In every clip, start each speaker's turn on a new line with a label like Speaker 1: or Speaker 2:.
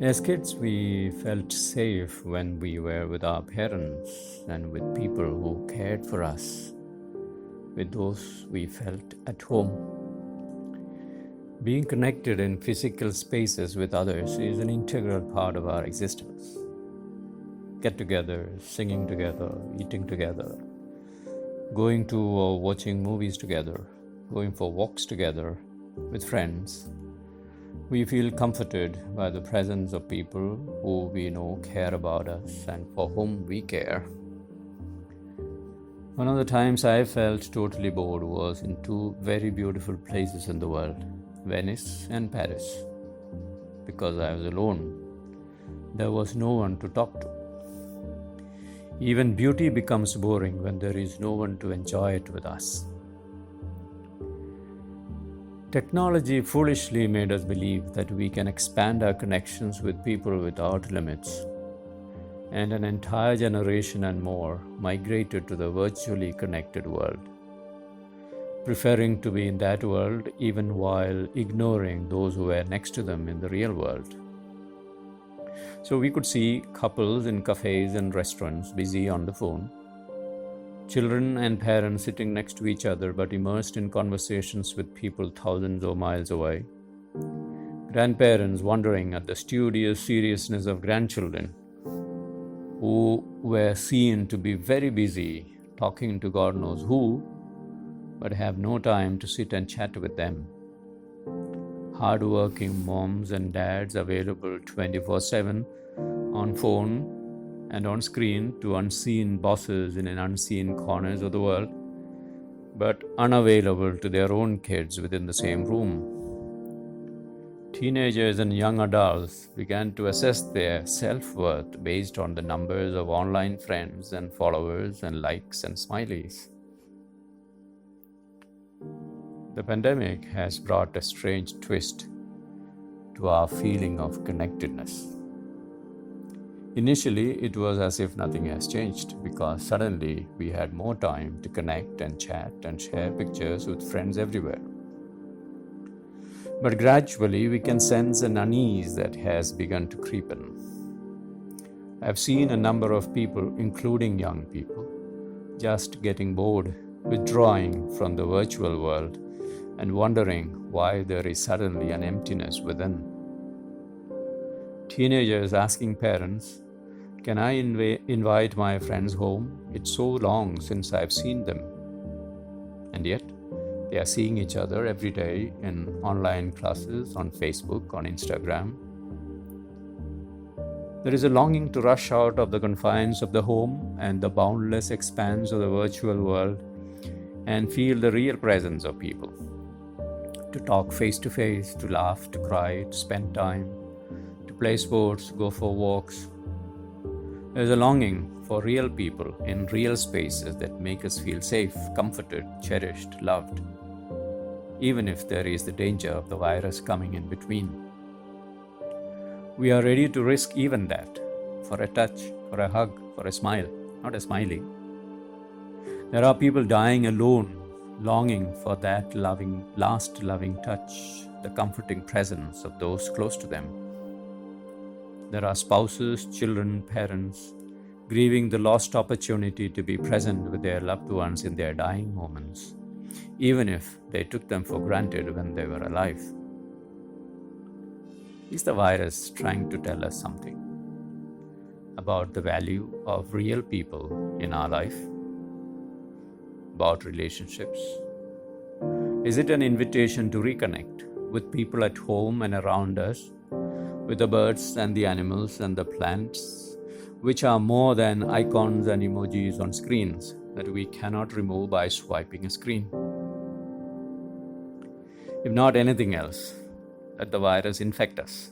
Speaker 1: As kids, we felt safe when we were with our parents and with people who cared for us, with those we felt at home. Being connected in physical spaces with others is an integral part of our existence. Get together, singing together, eating together, going to or watching movies together, going for walks together with friends. We feel comforted by the presence of people who we know care about us and for whom we care. One of the times I felt totally bored was in two very beautiful places in the world, Venice and Paris. Because I was alone, there was no one to talk to. Even beauty becomes boring when there is no one to enjoy it with us. Technology foolishly made us believe that we can expand our connections with people without limits, and an entire generation and more migrated to the virtually connected world, preferring to be in that world even while ignoring those who were next to them in the real world. So we could see couples in cafes and restaurants busy on the phone, children and parents sitting next to each other but immersed in conversations with people thousands of miles away, grandparents wondering at the studious seriousness of grandchildren who were seen to be very busy talking to God knows who, but have no time to sit and chat with them. Hard-working moms and dads available 24/7 on phone and on screen to unseen bosses in unseen corners of the world, but unavailable to their own kids within the same room. Teenagers and young adults began to assess their self-worth based on the numbers of online friends and followers and likes and smileys. The pandemic has brought a strange twist to our feeling of connectedness. Initially, it was as if nothing has changed because suddenly we had more time to connect and chat and share pictures with friends everywhere. But gradually, we can sense an unease that has begun to creep in. I've seen a number of people, including young people, just getting bored, withdrawing from the virtual world and wondering why there is suddenly an emptiness within. Teenagers asking parents, "Can I invite my friends home? It's so long since I've seen them." And yet, they are seeing each other every day in online classes, on Facebook, on Instagram. There is a longing to rush out of the confines of the home and the boundless expanse of the virtual world and feel the real presence of people. To talk face to face, to laugh, to cry, to spend time, to play sports, go for walks. There's a longing for real people in real spaces that make us feel safe, comforted, cherished, loved, even if there is the danger of the virus coming in between. We are ready to risk even that, for a touch, for a hug, for a smile, not a smiley. There are people dying alone, longing for that last loving touch, the comforting presence of those close to them. There are spouses, children, parents, grieving the lost opportunity to be present with their loved ones in their dying moments, even if they took them for granted when they were alive. Is the virus trying to tell us something about the value of real people in our life? About relationships? Is it an invitation to reconnect with people at home and around us, with the birds and the animals and the plants, which are more than icons and emojis on screens that we cannot remove by swiping a screen? If not anything else, let the virus infect us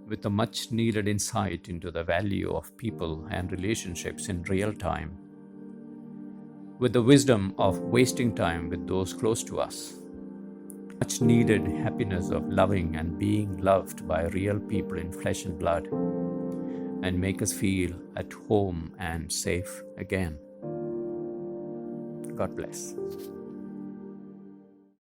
Speaker 1: with a much needed insight into the value of people and relationships in real time, with the wisdom of wasting time with those close to us, much needed happiness of loving and being loved by real people in flesh and blood, and make us feel at home and safe again. God bless.